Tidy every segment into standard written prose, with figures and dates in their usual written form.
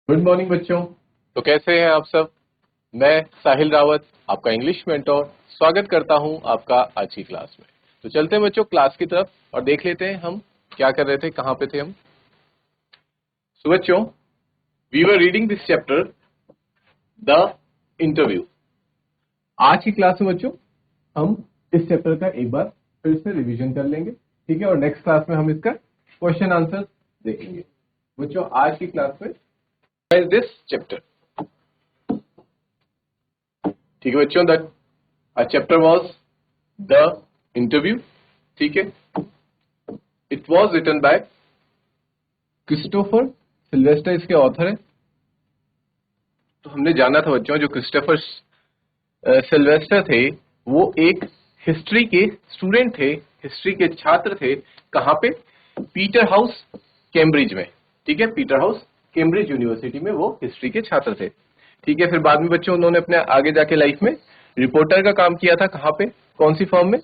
Good morning बच्चों। तो कैसे हैं आप सब। मैं साहिल रावत, आपका इंग्लिश मेंटोर, स्वागत करता हूं आपका आज की क्लास में। तो चलते हैं बच्चों क्लास की तरफ और देख लेते हैं हम क्या कर रहे थे, कहां पे थे हम। सो बच्चों, we were reading this chapter the interview. आज की क्लास में बच्चों हम इस चैप्टर का एक बार फिर से रिवीजन कर लेंगे, ठीक है, और नेक्स्ट क्लास में हम इसका क्वेश्चन आंसर देखेंगे। बच्चों आज की क्लास में इज दिस चैप्टर, ठीक है बच्चों, that chapter was the interview, ठीक है। It was written by Christopher Silvester, इसके ऑथर है। तो हमने जाना था बच्चों, जो क्रिस्टोफर सिल्वेस्टर थे वो एक हिस्ट्री के स्टूडेंट थे, हिस्ट्री के छात्र थे। कहां पे? पीटर हाउस कैम्ब्रिज में, ठीक है। पीटर हाउस कैम्ब्रिज यूनिवर्सिटी में वो हिस्ट्री के छात्र थे, ठीक है। फिर बाद में बच्चों उन्होंने अपने आगे जाके लाइफ में रिपोर्टर का काम किया था। कहां पे? कौन सी फर्म में?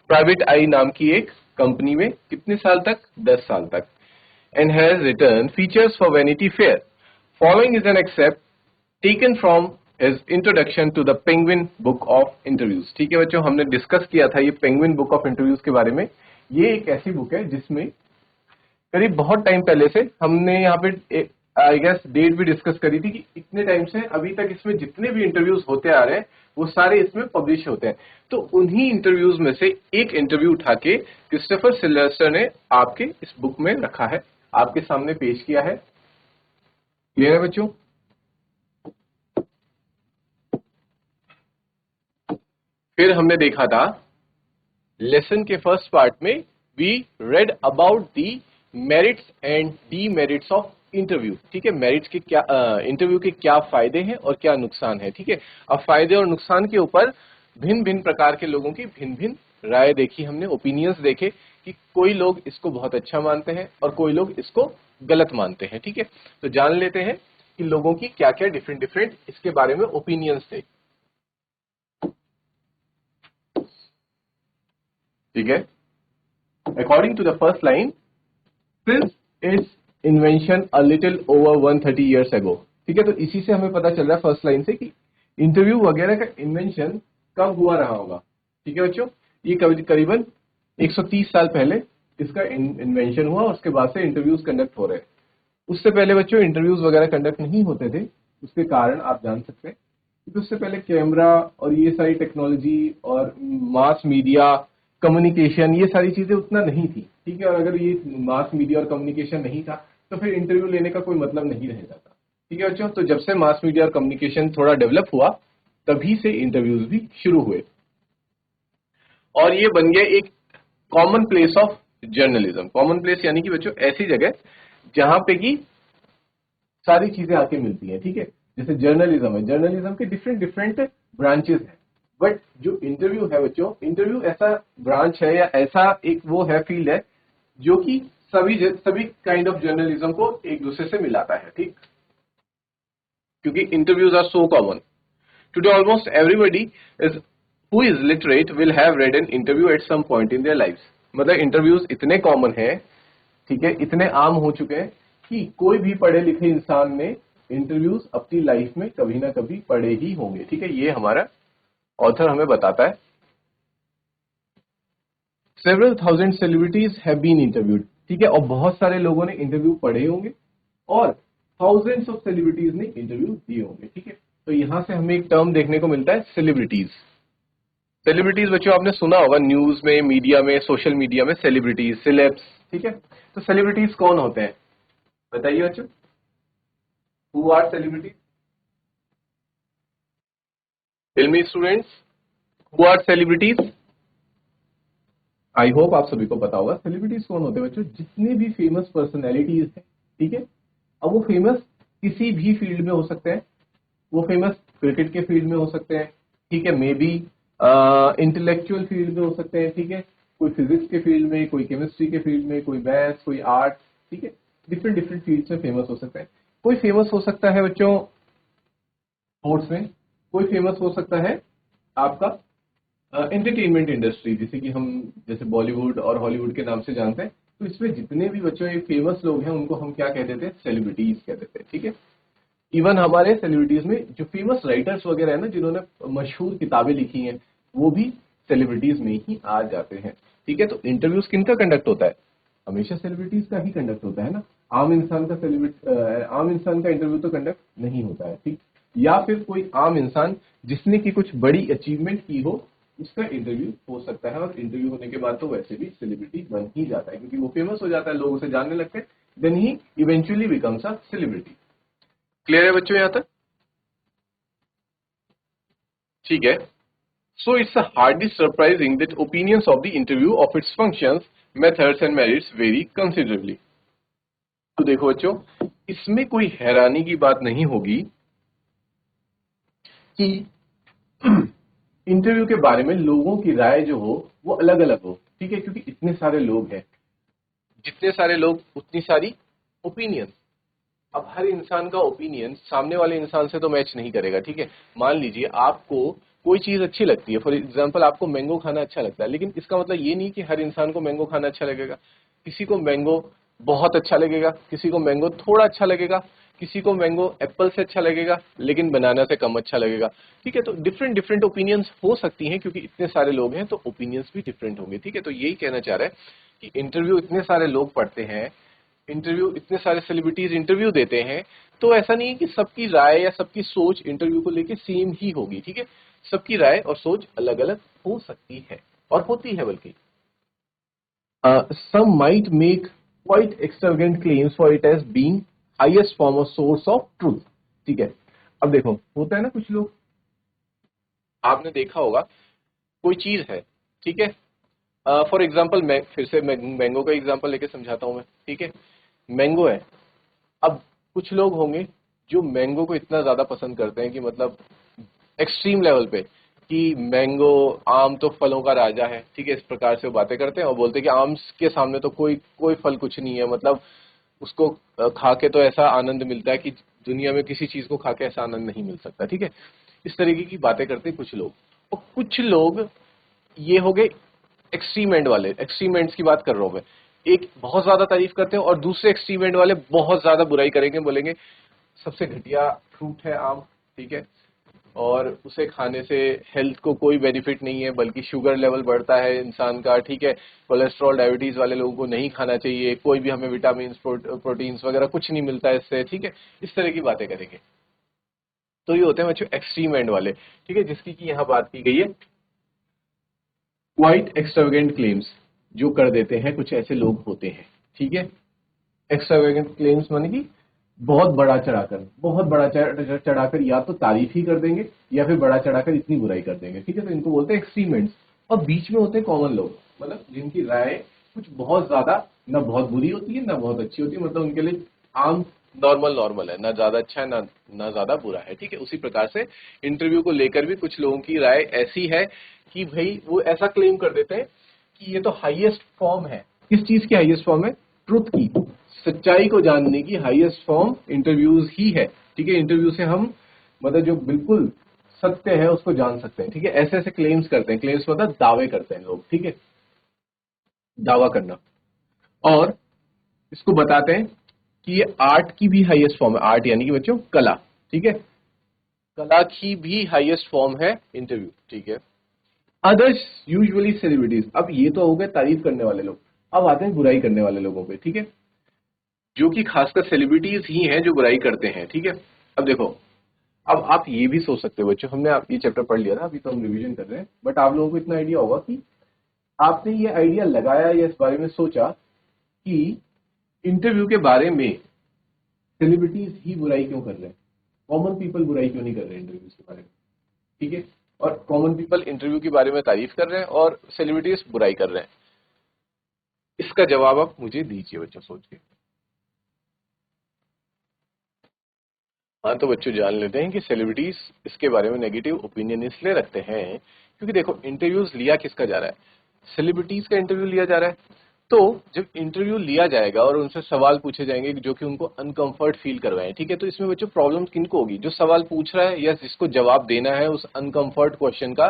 प्राइवेट आई नाम की एक कंपनी में। कितने साल तक? 10 साल तक। And has written features for Vanity Fair. Following is an excerpt taken from his introduction to the Penguin book of interviews, ठीक है बच्चों। हमने डिस्कस किया था ये पेंगुइन बुक ऑफ इंटरव्यूज के बारे में। ये एक ऐसी बुक है जिसमें करीब बहुत टाइम पहले से हमने यहाँ पे आई गेस डेट भी डिस्कस करी थी कि इतने टाइम से अभी तक इसमें जितने भी इंटरव्यूज होते आ रहे हैं वो सारे इसमें पब्लिश होते हैं। तो उन्हीं इंटरव्यूज में से एक इंटरव्यू उठा के क्रिस्टोफर सिल्वेस्टर ने आपके इस बुक में रखा है, आपके सामने पेश किया है। क्लियर है बच्चों? फिर हमने देखा था लेसन के फर्स्ट पार्ट में we read about the merits and demerits of interview, ठीक है। मेरिट्स के क्या, इंटरव्यू के क्या फायदे हैं और क्या नुकसान है, ठीक है। अब फायदे और नुकसान के ऊपर भिन्न भिन्न प्रकार के लोगों की भिन्न भिन्न राय देखी हमने, ओपिनियंस देखे कि कोई लोग इसको बहुत अच्छा मानते हैं और कोई लोग इसको गलत मानते हैं, ठीक है। तो जान लेते हैं कि लोगों की क्या क्या डिफरेंट डिफरेंट इसके बारे में ओपिनियंस थे, ठीक है। According to the first line, since its invention a little over 130 years ago, ठीक है। तो इसी से हमें पता चल रहा है फर्स्ट लाइन से कि इंटरव्यू वगैरह का इन्वेंशन कब हुआ रहा होगा, ठीक है बच्चों। ये करीबन 130 साल पहले इसका इन्वेंशन हुआ, उसके बाद से इंटरव्यूज कंडक्ट हो रहे हैं। उससे पहले बच्चों इंटरव्यूज वगैरह कंडक्ट नहीं होते थे। उसके कारण आप जान सकते हैं क्योंकि उससे पहले कैमरा और ये सारी टेक्नोलॉजी और मास मीडिया कम्युनिकेशन ये सारी चीजें उतना नहीं थी, ठीक है। और अगर ये मास मीडिया और कम्युनिकेशन नहीं था तो फिर इंटरव्यू लेने का कोई मतलब नहीं रह जाता, ठीक है बच्चों। तो जब से मास मीडिया और कम्युनिकेशन थोड़ा डेवलप हुआ तभी से इंटरव्यूज भी शुरू हुए और ये बन गया एक common place of journalism. Common place यानी कि बच्चों ऐसी जगह जहां पे की सारी चीजें आके मिलती हैं, ठीक है। जैसे जर्नलिज्म है, जर्नलिज्म के डिफरेंट डिफरेंट ब्रांचेस हैं, बट जो इंटरव्यू है बच्चों, इंटरव्यू ऐसा ब्रांच है या ऐसा एक वो है फील्ड है जो कि सभी काइंड ऑफ जर्नलिज्म को एक दूसरे से मिलाता है, ठीक। क्योंकि interviews are so common today, almost everybody is who is literate will have read an interview at some point in their life. मतलब इंटरव्यूज इतने कॉमन है, ठीक है, इतने आम हो चुके हैं कि कोई भी पढ़े लिखे इंसान ने इंटरव्यूज अपनी लाइफ में कभी ना कभी पढ़े ही होंगे, ठीक है। ये हमारा ऑथर हमें बताता है। Several thousand celebrities have been interviewed, ठीक है, और बहुत सारे लोगों ने इंटरव्यू पढ़े होंगे और थाउजेंड्स ऑफ सेलिब्रिटीज ने इंटरव्यू दिए होंगे, ठीक है। तो यहां से हमें एक टर्म देखने को मिलता है सेलिब्रिटीज। सेलिब्रिटीज बच्चों आपने सुना होगा न्यूज में, मीडिया में, सोशल मीडिया में, सेलिब्रिटीज, सिलेब्स, ठीक है। तो सेलिब्रिटीज कौन होते हैं बताइए बच्चों, who are celebrities? Tell me students, who are celebrities? I hope आप सभी को पता होगा सेलिब्रिटीज कौन होते हैं बच्चों। जितने भी फेमस पर्सनैलिटीज हैं, ठीक है। अब वो फेमस किसी भी फील्ड में हो सकते हैं, वो फेमस क्रिकेट के फील्ड में हो सकते हैं, ठीक है, मे बी इंटेलेक्चुअल फील्ड में हो सकते हैं, ठीक है, कोई फिजिक्स के फील्ड में, कोई केमिस्ट्री के फील्ड में, कोई मैथ्स, कोई आर्ट, ठीक है। डिफरेंट डिफरेंट फील्ड्स में फेमस हो सकते हैं। कोई फेमस हो सकता है बच्चों स्पोर्ट्स में, कोई फेमस हो सकता है आपका एंटरटेनमेंट इंडस्ट्री, जैसे कि हम जैसे बॉलीवुड और हॉलीवुड के नाम से जानते हैं। तो इसमें जितने भी बच्चों ये फेमस लोग हैं उनको हम क्या कह देते हैं? सेलिब्रिटीज कह देते हैं, ठीक है। इवन हमारे सेलिब्रिटीज में जो फेमस राइटर्स वगैरह है ना, जिन्होंने मशहूर किताबें लिखी हैं, वो भी सेलिब्रिटीज में ही आ जाते हैं। ठीक है, तो इंटरव्यूज किनका कंडक्ट होता है? हमेशा सेलिब्रिटीज का ही कंडक्ट होता है ना। आम इंसान का आम इंसान का इंटरव्यू तो कंडक्ट नहीं होता है। ठीक, या फिर कोई आम इंसान जिसने की कुछ बड़ी अचीवमेंट की हो, उसका इंटरव्यू हो सकता है, और इंटरव्यू होने के बाद तो वैसे भी सेलिब्रिटी बन ही जाता है, क्योंकि वो फेमस हो जाता है, लोग उसे जानने लगते हैं, then he eventually becomes a celebrity. Clear है बच्चों यहां तक? ठीक है। So it's hardly surprising that opinions of the interview of its functions, methods and merits vary considerably. तो देखो बच्चों, इसमें कोई हैरानी की बात नहीं होगी कि इंटरव्यू के बारे में लोगों की राय जो हो वो अलग अलग हो। ठीक है, क्योंकि इतने सारे लोग हैं, जितने सारे लोग उतनी सारी ओपिनियन। अब हर इंसान का ओपिनियन सामने वाले इंसान से तो मैच नहीं करेगा। ठीक है, मान लीजिए आपको कोई चीज अच्छी लगती है, फॉर एग्जाम्पल आपको मैंगो खाना अच्छा लगता है, लेकिन इसका मतलब ये नहीं कि हर इंसान को मैंगो खाना अच्छा लगेगा। किसी को मैंगो बहुत अच्छा लगेगा, किसी को मैंगो थोड़ा अच्छा लगेगा, किसी को मैंगो एप्पल से अच्छा लगेगा लेकिन बनाना से कम अच्छा लगेगा। ठीक है, तो डिफरेंट डिफरेंट ओपिनियंस हो सकती हैं, क्योंकि इतने सारे लोग हैं तो ओपिनियंस भी डिफरेंट होंगे। ठीक है, तो यही कहना चाह रहा है कि इंटरव्यू इतने सारे लोग पढ़ते हैं, इंटरव्यू इतने सारे सेलिब्रिटीज इंटरव्यू देते हैं, तो ऐसा नहीं है कि सबकी राय या सबकी सोच इंटरव्यू को लेके सेम ही होगी। ठीक है, सबकी राय और सोच अलग अलग हो सकती है, और होती है बल्कि। Some might make quite extravagant claims for it as being highest form or source of truth। ठीक है, अब देखो होता है ना, कुछ लोग, आपने देखा होगा कोई चीज है, ठीक है, फॉर एग्जाम्पल मैं फिर से मैंगो का एग्जाम्पल लेके समझाता हूं मैं। ठीक है, मैंगो है। अब कुछ लोग होंगे जो मैंगो को इतना ज्यादा पसंद करते हैं कि मतलब एक्सट्रीम लेवल पे, कि मैंगो, आम तो फलों का राजा है। ठीक है, इस प्रकार से वो बातें करते हैं और बोलते हैं कि आम के सामने तो कोई कोई फल कुछ नहीं है, मतलब उसको खा के तो ऐसा आनंद मिलता है कि दुनिया में किसी चीज को खा के ऐसा आनंद नहीं मिल सकता। ठीक है, इस तरीके की बातें करते हैं कुछ लोग। और कुछ लोग ये हो गए एक्सट्रीम एंड वाले, एक्सट्रीम एंड्स की बात कर रहा हूं मैं। एक बहुत ज्यादा तारीफ करते हैं और दूसरे एक्सट्रीम एंड वाले बहुत ज्यादा बुराई करेंगे, बोलेंगे सबसे घटिया फ्रूट है आम। ठीक है, और उसे खाने से हेल्थ को कोई बेनिफिट नहीं है, बल्कि शुगर लेवल बढ़ता है इंसान का। ठीक है, कोलेस्ट्रॉल, डायबिटीज वाले लोगों को नहीं खाना चाहिए, कोई भी हमें विटामिन, प्रोटीन्स वगैरह कुछ नहीं मिलता है इससे। ठीक है, इस तरह की बातें करेंगे। तो ये होते हैं बच्चों एक्सट्रीम एंड वाले। ठीक है, जिसकी की यहाँ बात की गई है क्वाइट एक्सट्रावेगेंट क्लेम्स, जो कर देते हैं कुछ ऐसे लोग होते हैं। ठीक है, एक्स्ट्रावेगेंट क्लेम्स माने कि बहुत बड़ा चढ़ाकर, बहुत बड़ा चढ़ाकर या तो तारीफ ही कर देंगे या फिर बड़ा चढ़ाकर इतनी बुराई कर देंगे। ठीक है, तो इनको बोलते हैं एक्सट्रीमेंट्स। और बीच में होते हैं कॉमन लोग, मतलब जिनकी राय कुछ बहुत ज्यादा ना बहुत बुरी होती है ना बहुत अच्छी होती है, मतलब उनके लिए आम नॉर्मल नॉर्मल है, ना ज्यादा अच्छा है ना ज्यादा बुरा है। ठीक है, उसी प्रकार से इंटरव्यू को लेकर भी कुछ लोगों की राय ऐसी है कि भाई वो ऐसा क्लेम कर देते हैं कि ये तो हाईएस्ट फॉर्म है। किस चीज की हाईएस्ट फॉर्म है? ट्रुथ की, सच्चाई को जानने की हाईएस्ट फॉर्म इंटरव्यूज ही है। ठीक है, इंटरव्यू से हम मतलब जो बिल्कुल सत्य है उसको जान सकते हैं। ठीक है, ऐसे ऐसे क्लेम्स करते हैं, क्लेम्स मतलब दावे करते हैं लोग। ठीक है, दावा करना। और इसको बताते हैं कि ये आर्ट की भी हाईएस्ट फॉर्म है। आर्ट यानी कि बच्चों कला। ठीक है, कला की भी हाईएस्ट फॉर्म है इंटरव्यू। ठीक है, अदर्स यूजुअली सेलिब्रिटीज। अब ये तो हो गए तारीफ करने वाले लोग, अब आते हैं बुराई करने वाले लोगों पे। ठीक है, जो कि खासकर सेलिब्रिटीज ही हैं जो बुराई करते हैं। ठीक है, अब देखो, अब आप ये भी सोच सकते हो बच्चों, हमने आप ये चैप्टर पढ़ लिया था, अभी तो हम रिवीजन कर रहे हैं, बट आप लोगों को इतना आइडिया होगा कि आपने ये आइडिया लगाया या इस बारे में सोचा कि इंटरव्यू के बारे में सेलिब्रिटीज ही बुराई क्यों कर रहे हैं, कॉमन पीपल बुराई क्यों नहीं कर रहे इंटरव्यूज के बारे में। ठीक है, और कॉमन पीपल इंटरव्यू के बारे में तारीफ कर रहे हैं और सेलिब्रिटीज बुराई कर रहे हैं। इसका जवाब आप मुझे दीजिए बच्चों सोच के। हाँ, तो बच्चों जान लेते हैं कि सेलिब्रिटीज इसके बारे में नेगेटिव ओपिनियन इसलिए रखते हैं क्योंकि देखो इंटरव्यूज लिया किसका जा रहा है, सेलिब्रिटीज का इंटरव्यू लिया जा रहा है। तो जब इंटरव्यू लिया जाएगा और उनसे सवाल पूछे जाएंगे जो कि उनको अनकंफर्ट फील करवाएं। ठीक है, तो इसमें बच्चों प्रॉब्लम किनको होगी? जो सवाल पूछ रहा है या जिसको जवाब देना है उस अनकंफर्ट क्वेश्चन का।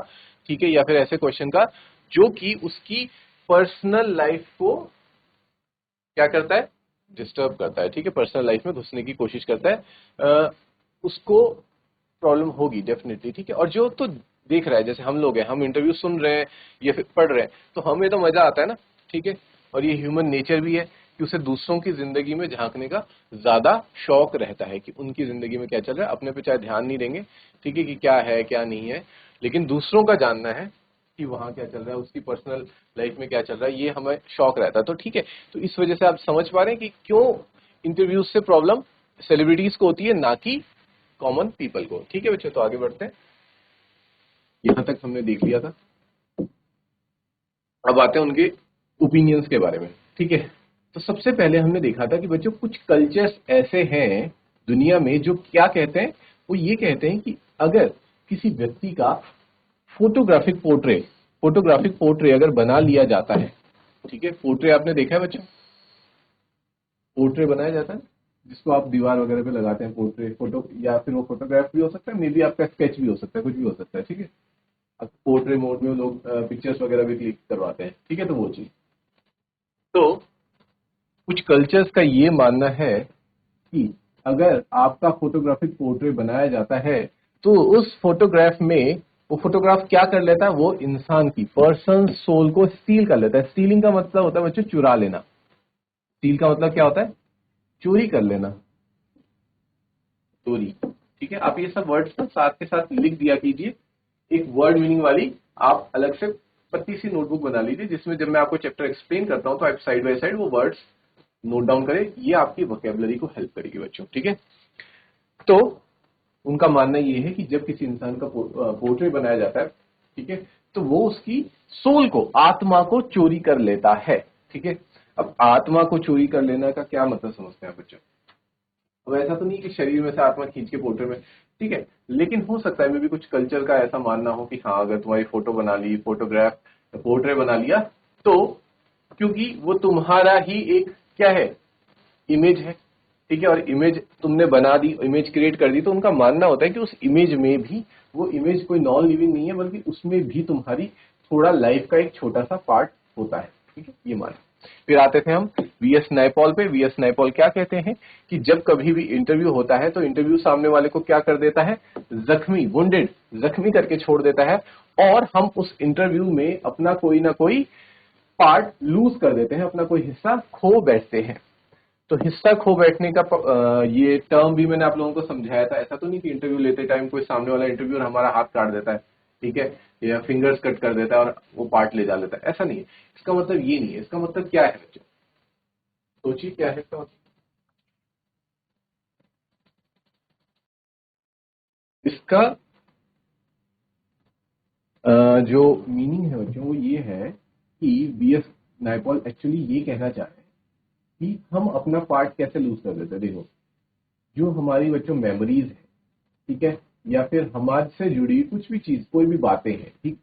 ठीक है, या फिर ऐसे क्वेश्चन का जो कि उसकी पर्सनल लाइफ को क्या करता है, डिस्टर्ब करता है। ठीक है, पर्सनल लाइफ में घुसने की कोशिश करता है। उसको प्रॉब्लम होगी डेफिनेटली, ठीक है। और जो तो देख रहा है, जैसे हम लोग हैं, हम इंटरव्यू सुन रहे हैं या फिर पढ़ रहे हैं, तो हमें तो मजा आता है ना, ठीक है। और ये ह्यूमन नेचर भी है कि उसे दूसरों की जिंदगी में झांकने का ज्यादा शौक रहता है कि उनकी जिंदगी में क्या चल रहा है। अपने पे चाहे ध्यान नहीं देंगे, ठीक है, कि क्या है क्या नहीं है, लेकिन दूसरों का जानना है कि वहां क्या चल रहा है, उसकी पर्सनल लाइफ में क्या चल रहा है, ये हमें शौक रहता है। तो ठीक है, तो इस वजह से आप समझ पा रहे हैं कि क्यों इंटरव्यूज से प्रॉब्लम सेलिब्रिटीज को होती है, ना कि कॉमन पीपल को। ठीक है बच्चों, तो आगे बढ़ते हैं। यहां तक हमने देख लिया था। अब आते हैं उनके ओपिनियंस के बारे में, ठीक है। तो सबसे पहले हमने देखा था कि बच्चों कुछ कल्चर्स ऐसे हैं दुनिया में जो क्या कहते हैं, वो ये कहते हैं कि अगर किसी व्यक्ति का फोटोग्राफिक पोर्ट्रे अगर बना लिया जाता है, ठीक है। पोर्ट्रे आपने देखा है बच्चों, पोर्ट्रे बनाया जाता है जिसको आप दीवार वगैरह पे लगाते हैं, पोर्ट्रे फोटो, या फिर वो फोटोग्राफ भी हो सकता है, मे बी आपका स्केच भी हो सकता है, कुछ भी हो सकता है, ठीक है। अब पोर्ट्रे मोड में लोग पिक्चर्स वगैरह भी क्लिक करवाते हैं, ठीक है। तो वो चीज, तो कुछ कल्चर्स का ये मानना है कि अगर आपका फोटोग्राफिक पोर्ट्रे बनाया जाता है तो उस फोटोग्राफ में, वो फोटोग्राफ क्या कर लेता है, वो इंसान की पर्सन सोल को स्टील कर लेता है। स्टीलिंग का मतलब होता है बच्चों चुरा लेना। स्टील का मतलब क्या होता है, चोरी कर लेना, चोरी, ठीक है। आप ये सब वर्ड्स को साथ के साथ लिख दिया कीजिए, एक वर्ड मीनिंग वाली आप अलग से पतली सी नोटबुक बना लीजिए, जिसमें जब मैं आपको चैप्टर एक्सप्लेन करता हूं तो आप साइड बाय साइड वो वर्ड्स नोट डाउन करें। ये आपकी वोकेबलरी को हेल्प करेगी बच्चों, ठीक है। तो उनका मानना ये है कि जब किसी इंसान का पोर्ट्रेट बनाया जाता है, ठीक है, तो वो उसकी सोल को, आत्मा को चोरी कर लेता है, ठीक है। अब आत्मा को चोरी कर लेना का क्या मतलब समझते हैं बच्चों। अब ऐसा तो नहीं कि शरीर में से आत्मा खींच के पोर्ट्रेट में, ठीक है, लेकिन हो सकता है मे भी कुछ कल्चर का ऐसा मानना हो कि हाँ, अगर तुम्हारी फोटो बना ली, फोटोग्राफ पोर्ट्रेट बना लिया, तो क्योंकि वो तुम्हारा ही एक क्या है, इमेज है, ठीक है। और इमेज तुमने बना दी, इमेज क्रिएट कर दी, तो उनका मानना होता है कि उस इमेज में भी, वो इमेज कोई नॉन लिविंग नहीं है, बल्कि उसमें भी तुम्हारी थोड़ा लाइफ का एक छोटा सा पार्ट होता है, ठीक है, ये माना। फिर आते थे हम वीएस नायपॉल पे। वीएस नायपॉल क्या कहते हैं कि जब कभी भी इंटरव्यू होता है तो इंटरव्यू सामने वाले को क्या कर देता है, जख्मी, वुंडेड, जख्मी करके छोड़ देता है, और हम उस इंटरव्यू में अपना कोई ना कोई पार्ट लूज कर देते हैं, अपना कोई हिस्सा खो बैठते हैं। तो हिस्सा खो बैठने का ये टर्म भी मैंने आप लोगों को समझाया था। ऐसा तो नहीं कि इंटरव्यू लेते टाइम कोई सामने वाला इंटरव्यूअर हमारा हाथ काट देता है, ठीक है, या फिंगर्स कट कर देता है और वो पार्ट ले जा लेता है, ऐसा नहीं है। इसका मतलब ये नहीं है। इसका मतलब क्या है बच्चों, सोचिए क्या है इसका मतलब। इसका जो मीनिंग है बच्चों वो ये है कि वीएस नायपॉल एक्चुअली ये कहना चाह रहे हैं कि हम अपना पार्ट कैसे लूज कर देते हैं। देखो, जो हमारी बच्चों मेमोरीज है, ठीक है, या फिर हमारे से जुड़ी कुछ भी चीज, कोई भी बातें हैं, ठीक,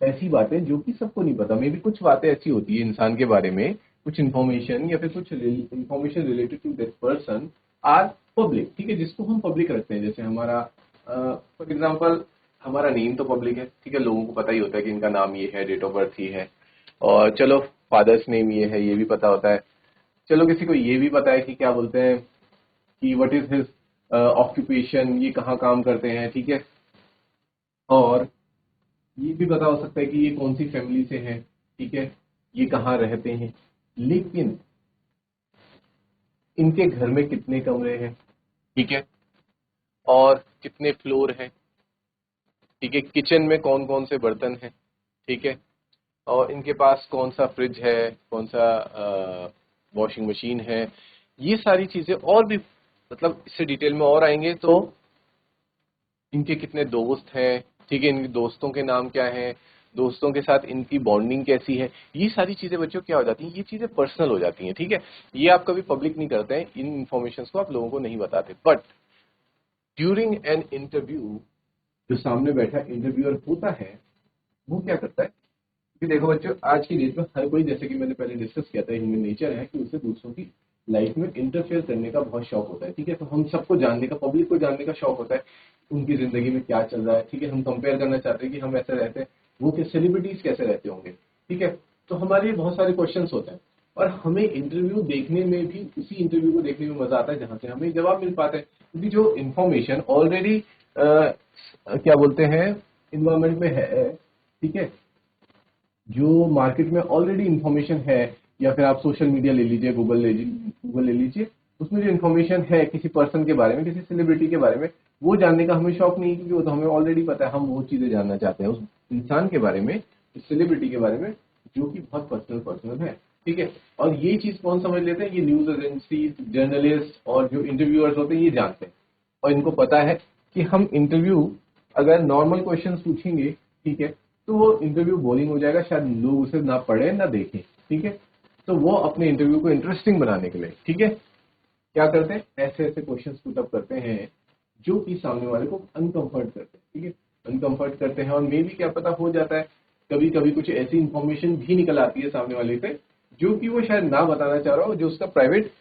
ऐसी बातें जो कि सबको नहीं पता, मे भी कुछ बातें ऐसी होती है इंसान के बारे में, कुछ इन्फॉर्मेशन या फिर कुछ information related to that person are public, ठीक है, जिसको हम पब्लिक रखते हैं। जैसे हमारा फॉर एग्जांपल हमारा नेम तो पब्लिक है, ठीक है, लोगों को पता ही होता है कि इनका नाम ये है, डेट ऑफ बर्थ ये है, और चलो फादर्स नेम ये है, ये भी पता होता है। चलो किसी को ये भी पता है कि क्या बोलते हैं कि व्हाट इज हिज ऑक्यूपेशन, ये कहाँ काम करते हैं, ठीक है, और ये भी पता हो सकता है कि ये कौन सी फैमिली से है, ठीक है, ये कहाँ रहते हैं। लेकिन इनके घर में कितने कमरे हैं, ठीक है, और कितने फ्लोर हैं, ठीक है, किचन में कौन कौन से बर्तन हैं, ठीक है, और इनके पास कौन सा फ्रिज है, कौन सा वॉशिंग मशीन है, ये सारी चीजें और भी, मतलब इससे डिटेल में और आएंगे तो इनके कितने दोस्त हैं, ठीक है, इनके दोस्तों के नाम क्या हैं, दोस्तों के साथ इनकी बॉन्डिंग कैसी है, ये सारी चीजें बच्चों क्या हो जाती हैं, ये चीजें पर्सनल हो जाती हैं, ठीक है। ये आप कभी पब्लिक नहीं करते हैं, इन इंफॉर्मेशन को आप लोगों को नहीं बताते, बट ड्यूरिंग एन इंटरव्यू जो सामने बैठा इंटरव्यूअर होता है वो क्या करता है कि देखो बच्चों, आज की डेट में हर कोई, जैसे कि मैंने पहले डिस्कस किया था, ह्यूमन नेचर है कि उसे दूसरों की लाइफ में इंटरफेयर करने का बहुत शौक होता है, ठीक है। तो हम सबको जानने का, पब्लिक को जानने का शौक होता है, उनकी जिंदगी में क्या चल रहा है, ठीक है। हम कंपेयर करना चाहते हैं कि हम ऐसे रहते हैं, वो सेलिब्रिटीज कैसे रहते होंगे, ठीक है। तो हमारे बहुत सारे क्वेश्चंस होते हैं। और हमें इंटरव्यू देखने में भी उसी इंटरव्यू को देखने में मजा आता है जहां से हमें जवाब मिल पाते हैं, क्योंकि जो इन्फॉर्मेशन ऑलरेडी क्या बोलते हैं इन्वायरमेंट में है, ठीक है, जो मार्केट में ऑलरेडी इन्फॉर्मेशन है, या फिर आप सोशल मीडिया ले लीजिए, गूगल ले लीजिए, उसमें जो इन्फॉर्मेशन है किसी पर्सन के बारे में, किसी सेलिब्रिटी के बारे में, वो जानने का हमें शौक नहीं, क्योंकि वो तो हमें ऑलरेडी पता है, हम वो चीजें जानना चाहते हैं उस इंसान के बारे में, उस सेलिब्रिटी के बारे में, जो कि बहुत पर्सनल है, ठीक है। और ये चीज कौन समझ लेते हैं, ये न्यूज एजेंसी, जर्नलिस्ट और जो इंटरव्यूअर्स होते हैं, ये जानते हैं, और इनको पता है कि हम इंटरव्यू अगर नॉर्मल क्वेश्चन पूछेंगे, ठीक है, तो वो इंटरव्यू बोरिंग हो जाएगा, शायद लोग उसे ना पढ़े ना देखें, ठीक है। तो वो अपने इंटरव्यू को इंटरेस्टिंग बनाने के लिए, ठीक है, क्या करते हैं, ऐसे ऐसे क्वेश्चंस पुट अप करते हैं जो कि सामने वाले को अनकंफर्ट करते हैं, ठीक है, अनकंफर्ट करते हैं। और मे भी क्या पता हो जाता है, कभी कभी कुछ ऐसी इंफॉर्मेशन भी निकल आती है सामने वाले पे जो कि वो शायद ना बताना चाह रहा हो, जो उसका प्राइवेट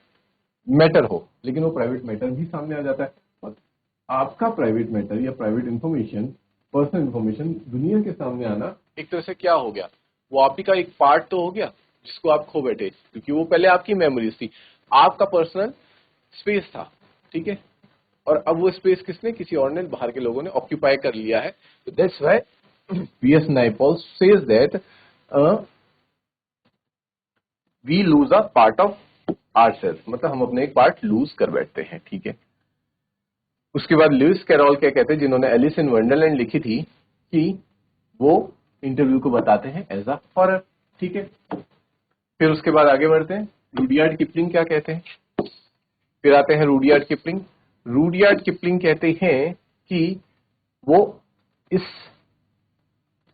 मैटर हो, लेकिन वो प्राइवेट मैटर भी सामने आ जाता है। और आपका प्राइवेट मैटर या प्राइवेट इंफॉर्मेशन, पर्सनल इंफॉर्मेशन दुनिया के सामने आना एक तरह से क्या हो गया, वो आप ही का एक पार्ट तो हो गया जिसको आप खो बैठे, क्योंकि वो पहले आपकी मेमोरीज थी, आपका पर्सनल स्पेस था, ठीक है, और अब वो स्पेस किसने, किसी और ने, बाहर के लोगों ने ऑक्यूपाई कर लिया है। तो that's why V S Naipaul says that we lose a part of ourself, मतलब हम अपने एक पार्ट लूज कर बैठते हैं, ठीक है। उसके बाद लुइस कैरोल क्या कहते हैं, जिन्होंने एलिस इन वंडरलैंड लिखी थी, कि वो इंटरव्यू को बताते हैं एज अ हॉरर, ठीक है। फिर उसके बाद आगे बढ़ते हैं, रूडयार्ड किपलिंग क्या कहते हैं, फिर आते हैं रूडयार्ड किपलिंग। रूडयार्ड किपलिंग कहते हैं कि वो इस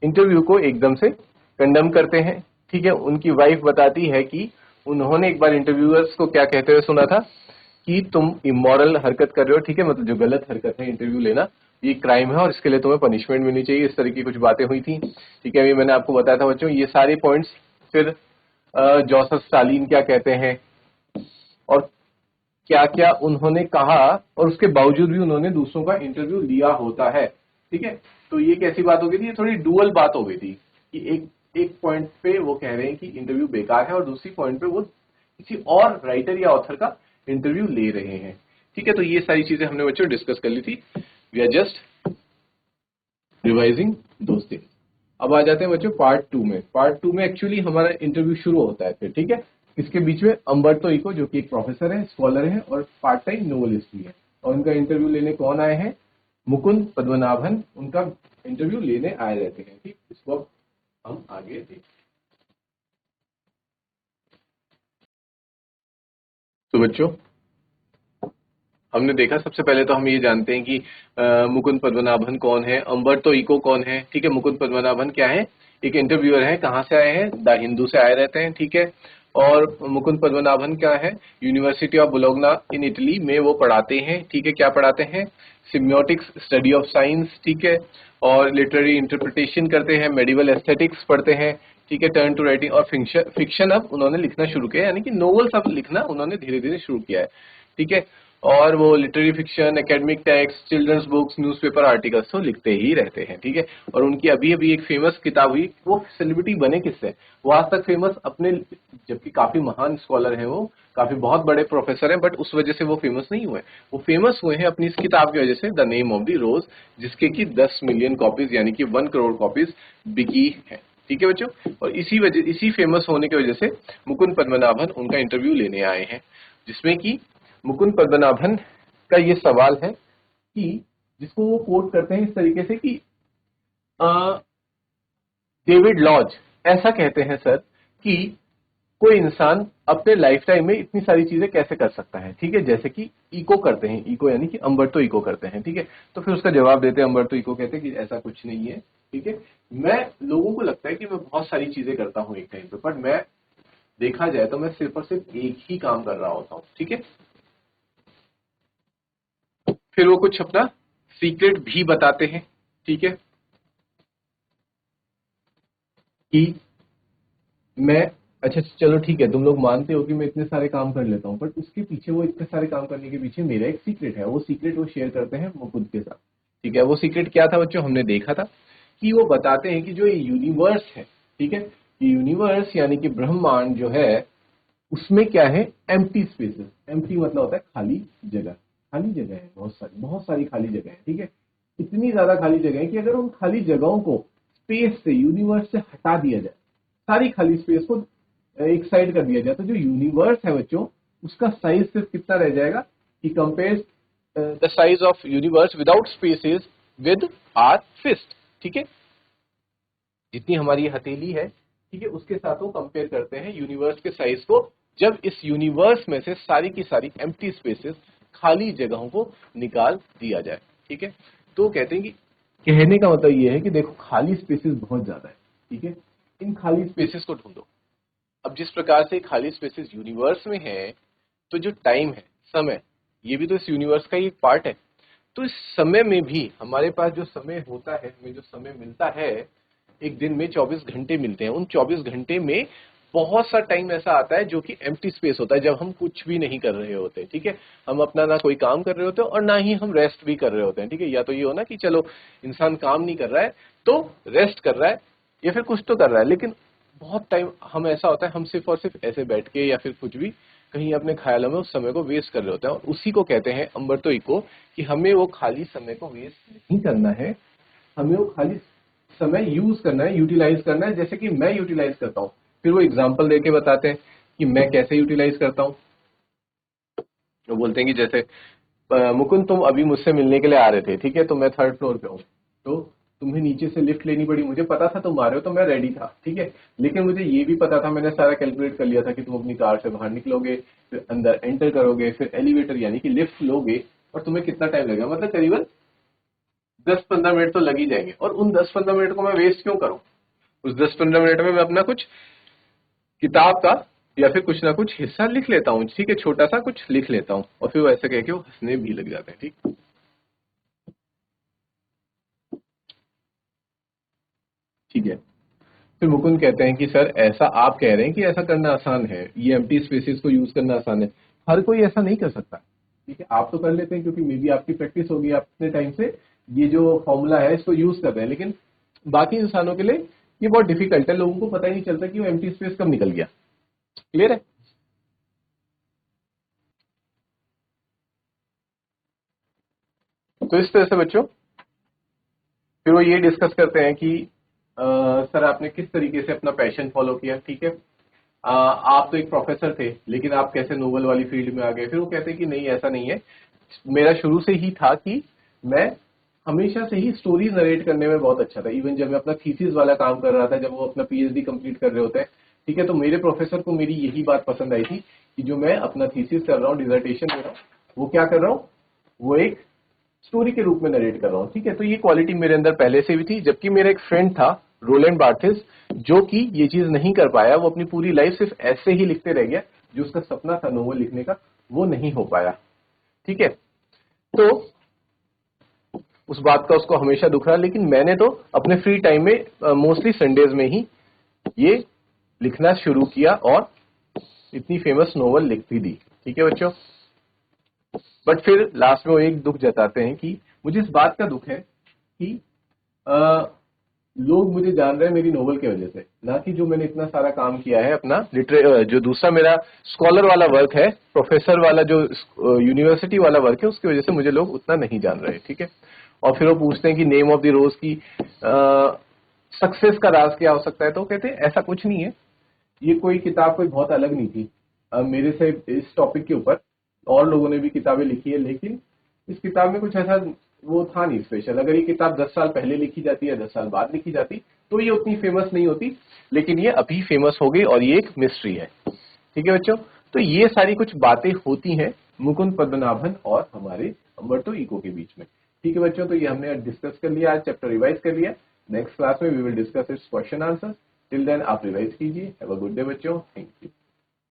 इंटरव्यू को एकदम से कंडम करते हैं, ठीक है। उनकी वाइफ बताती है कि उन्होंने एक बार इंटरव्यूअर्स को क्या कहते हुए सुना था कि तुम इमोरल हरकत कर रहे हो, ठीक है, मतलब जो गलत हरकत है इंटरव्यू लेना, ये क्राइम है और इसके लिए तुम्हें पनिशमेंट मिलनी चाहिए, इस तरह की कुछ बातें हुई थी, ठीक है। अभी मैंने आपको बताया था बच्चों ये सारे पॉइंट्स। फिर जोसेफ स्टालिन क्या कहते हैं और क्या क्या उन्होंने कहा, और उसके बावजूद भी उन्होंने दूसरों का इंटरव्यू लिया होता है, ठीक है। तो ये कैसी बात हो गई थी, ये थोड़ी डुअल बात हो गई थी कि एक पॉइंट पे वो कह रहे हैं कि इंटरव्यू बेकार है, और दूसरी पॉइंट पे वो किसी और राइटर या ऑथर का इंटरव्यू ले रहे हैं, ठीक है। तो ये सारी चीजें हमने बच्चों डिस्कस कर ली थी, we are just revising those things. अब आ जाते हैं बच्चों पार्ट 2 में। पार्ट 2 में एक्चुअली हमारा इंटरव्यू शुरू होता है फिर, ठीक है। इसके बीच में अम्बर्तो इको, जो कि एक प्रोफेसर है, स्कॉलर है और पार्ट टाइम नोवेलिस्ट भी है, और उनका इंटरव्यू लेने कौन आए हैं, मुकुंद पद्मनाभन उनका इंटरव्यू लेने आए रहते हैं, ठीक। इसको अब हम आगे देखते हैं। तो बच्चों हमने देखा, सबसे पहले तो हम ये जानते हैं कि मुकुंद पद्मनाभन कौन है, अम्बर्तो इको कौन है, ठीक है। मुकुंद पद्मनाभन क्या है, एक इंटरव्यूअर है, कहाँ से आए हैं, द हिंदू से आए रहते हैं, ठीक है। और मुकुंद पद्मनाभन क्या है, university of Bologna in Italy में वो पढ़ाते हैं, ठीक है। क्या पढ़ाते हैं, सिम्योटिक्स, स्टडी ऑफ साइंस, ठीक है। और लिटरेरी इंटरप्रिटेशन करते हैं, मेडिवल एस्थेटिक्स पढ़ते हैं, ठीक है। टर्न टू राइटिंग और फिक्शन अब उन्होंने लिखना शुरू किया, यानी कि नोवेल्स अब लिखना उन्होंने धीरे धीरे शुरू किया है, ठीक है। और वो literary fiction, academic text, children's books, newspaper articles तो लिखते ही रहते हैं, ठीक है। और उनकी अभी अभी एक फेमस किताब हुई, वो सेलिब्रिटी बने किससे, वो आज तक फेमस अपने, जबकि काफी महान स्कॉलर हैं, वो काफी बहुत बड़े प्रोफेसर हैं, बट उस वजह से वो फेमस नहीं हुए। वो फेमस हुए हैं अपनी इस किताब की वजह से, द नेम ऑफ द रोज, जिसके की 10 मिलियन कॉपीज यानी कि 1 करोड़ कॉपीज बिकी है, ठीक है बच्चों। और इसी फेमस होने की वजह से मुकुंद पद्मनाभन उनका इंटरव्यू लेने आए हैं, जिसमें कि मुकुंद पद्मनाभन का ये सवाल है कि जिसको वो कोट करते हैं इस तरीके से कि डेविड लॉज ऐसा कहते हैं सर कि कोई इंसान अपने लाइफ टाइम में इतनी सारी चीजें कैसे कर सकता है, ठीक है। जैसे कि इको करते हैं, इको यानी कि अम्बर्तो इको करते हैं, ठीक है। तो फिर उसका जवाब देते हैं अम्बर्तो इको, कहते हैं कि ऐसा कुछ नहीं है, ठीक है। मैं, लोगों को लगता है कि मैं बहुत सारी चीजें करता हूं एक टाइम पे, पर मैं, देखा जाए तो मैं सिर्फ और सिर्फ एक ही काम कर रहा होता हूं, ठीक है। फिर वो कुछ अपना सीक्रेट भी बताते हैं, ठीक है, कि मैं, अच्छा चलो ठीक है, तुम लोग मानते हो कि मैं इतने सारे काम कर लेता हूं, पर उसके पीछे, वो इतने सारे काम करने के पीछे मेरा एक सीक्रेट है, वो सीक्रेट वो शेयर करते हैं मुकुंद के साथ, ठीक है। वो सीक्रेट क्या था बच्चों, हमने देखा था कि वो बताते हैं कि जो ये यूनिवर्स है, ठीक है, ये यूनिवर्स यानी कि ब्रह्मांड जो है, उसमें क्या है, एम्प्टी स्पेसेस। एम्प्टी मतलब होता है खाली जगह। खाली जगह है, बहुत सारी खाली जगह है, ठीक है। इतनी ज्यादा खाली जगह है कि अगर उन खाली जगहों को स्पेस से, यूनिवर्स से हटा दिया जाए, सारी खाली स्पेस को एक साइड कर दिया जाए, तो जो यूनिवर्स है बच्चों, उसका साइज सिर्फ कितना रह जाएगा कि compare the size of universe without spaces with our fist, ठीक है। जितनी हमारी हथेली है, ठीक है, उसके साथ वो कंपेयर करते हैं यूनिवर्स के साइज को, जब इस यूनिवर्स में से सारी की सारी एम्प्टी स्पेसेस, खाली जगहों को निकाल दिया जाए, ठीक है। तो कहते हैं कि कहने का मतलब ये है कि देखो खाली स्पेसेस बहुत ज्यादा है, ठीक है, इन खाली स्पेसेस को ढूंढो। अब जिस प्रकार से खाली स्पेसेस यूनिवर्स में है, तो जो टाइम है, समय, ये भी तो इस यूनिवर्स का ही एक पार्ट है। तो इस समय में भी हमारे पास जो समय होता है, हमें जो समय मिलता है, एक दिन में 24 घंटे मिलते हैं। उन 24 घंटे में बहुत सा टाइम ऐसा आता है जो कि एम्प्टी स्पेस होता है, जब हम कुछ भी नहीं कर रहे होते, ठीक है। हम अपना ना कोई काम कर रहे होते और ना ही हम रेस्ट भी कर रहे होते हैं, ठीक है। या तो ये हो ना कि चलो इंसान काम नहीं कर रहा है तो रेस्ट कर रहा है, या फिर कुछ तो कर रहा है, लेकिन बहुत टाइम हम ऐसा होता है हम सिर्फ और सिर्फ ऐसे बैठ के या फिर कुछ भी कहीं अपने ख्यालों में उस समय को वेस्ट कर रहे होते हैं। और उसी को कहते हैं अम्बर्तो इको कि हमें वो खाली समय को वेस्ट नहीं करना है, हमें वो खाली समय यूज करना है, यूटिलाइज करना है, जैसे कि मैं यूटिलाइज करता हूँ। फिर वो एग्जाम्पल देके बताते हैं कि मैं कैसे यूटिलाइज करता हूँ। वो बोलते हैं कि जैसे मुकुंद तुम अभी मुझसे मिलने के लिए आ रहे थे, ठीक है, तो मैं 3rd फ्लोर पे हूँ, तो तुम्हें नीचे से लिफ्ट लेनी पड़ी, मुझे पता था तुम आ रहे हो तो मैं रेडी था, ठीक है। लेकिन मुझे ये भी पता था, मैंने सारा कैलकुलेट कर लिया था कि तुम अपनी कार से बाहर निकलोगे, फिर अंदर एंटर करोगे, फिर एलिवेटर यानी कि लिफ्ट लोगे, और तुम्हें कितना टाइम लगेगा, मतलब करीबन 10-15 मिनट तो लग ही जाएंगे। और उन 10-15 मिनट को मैं वेस्ट क्यों करूं? उस 10-15 मिनट में मैं अपना कुछ किताब का या फिर कुछ ना कुछ हिस्सा लिख लेता हूँ, ठीक है, छोटा सा कुछ लिख लेता हूँ, और फिर वो ऐसे कह के वो हंसने भी लग जाते हैं, ठीक। ठीक है। फिर मुकुंद कहते हैं कि सर ऐसा आप कह रहे हैं कि ऐसा करना आसान है, ये एम्प्टी स्पेसेस को यूज करना आसान है, हर कोई ऐसा नहीं कर सकता, ठीक है। आप तो कर लेते हैं क्योंकि मे बी आपकी प्रैक्टिस होगी, आप अपने टाइम से ये जो फॉर्मूला है इसको यूज कर रहे हैं, लेकिन बाकी इंसानों के लिए ये बहुत डिफिकल्ट है, लोगों को पता ही नहीं चलता कि वो एम्प्टी स्पेस कब निकल गया। क्लियर है? तो इस तरह से बच्चों फिर वो ये डिस्कस करते हैं कि सर आपने किस तरीके से अपना पैशन फॉलो किया, ठीक है। आप तो एक प्रोफेसर थे, लेकिन आप कैसे नोवेल वाली फील्ड में आ गए? फिर वो कहते हैं कि नहीं ऐसा नहीं है, मेरा शुरू से ही था कि मैं हमेशा से ही स्टोरीज नरेट करने में बहुत अच्छा था। इवन जब मैं अपना थीसिस वाला काम कर रहा था, जब वो अपना पीएचडी कंप्लीट कर रहे होते हैं, ठीक है, तो मेरे प्रोफेसर को मेरी यही बात पसंद आई थी कि जो मैं अपना थीसिस कर रहा हूँ, डिजर्टेशन दे रहा हूँ, वो क्या कर रहा हूँ, वो एक स्टोरी के रूप में नरेट कर रहा हूँ, ठीक है। तो ये क्वालिटी मेरे अंदर पहले से भी थी। जबकि मेरा एक फ्रेंड था रोलैंड बार्थिस, जो कि ये चीज नहीं कर पाया, वो अपनी पूरी लाइफ सिर्फ ऐसे ही लिखते रह गया, जो उसका सपना था नोवेल लिखने का, वो नहीं हो पाया, ठीक है। तो उस बात का उसको हमेशा दुख रहा, लेकिन मैंने तो अपने फ्री टाइम में मोस्टली संडेज में ही ये लिखना शुरू किया और इतनी फेमस नोवेल लिख भी दी, ठीक है बच्चों। बट फिर लास्ट में वो एक दुख जताते हैं कि मुझे इस बात का दुख है कि लोग मुझे जान रहे हैं मेरी नोवेल की वजह से, ना कि जो मैंने इतना सारा काम किया है अपना जो दूसरा मेरा स्कॉलर वाला वर्क है, प्रोफेसर वाला जो यूनिवर्सिटी वाला वर्क है, उसकी वजह से मुझे लोग उतना नहीं जान रहे, ठीक है। और फिर वो पूछते हैं कि नेम ऑफ द रोज की सक्सेस का राज क्या हो सकता है, तो कहते हैं ऐसा कुछ नहीं है, ये कोई किताब कोई बहुत अलग नहीं थी मेरे से इस टॉपिक के ऊपर। और लोगों ने भी किताबें लिखी है, लेकिन इस किताब में कुछ ऐसा वो था नहीं स्पेशल। अगर ये किताब 10 साल पहले लिखी जाती है, 10 साल बाद लिखी जाती, तो ये उतनी फेमस नहीं होती, लेकिन ये अभी फेमस हो गई और ये एक मिस्ट्री है, ठीक है बच्चों। तो ये सारी कुछ बातें होती हैं मुकुंद पद्मनाभन और हमारे अम्बर्टो इको के बीच में, ठीक है बच्चों। तो ये हमने डिस्कस कर लिया, आज चैप्टर रिवाइज कर लिया। नेक्स्ट क्लास में we will discuss its question answer. Till then आप रिवाइज कीजिए। हैव अ गुड डे बच्चों, थैंक यू।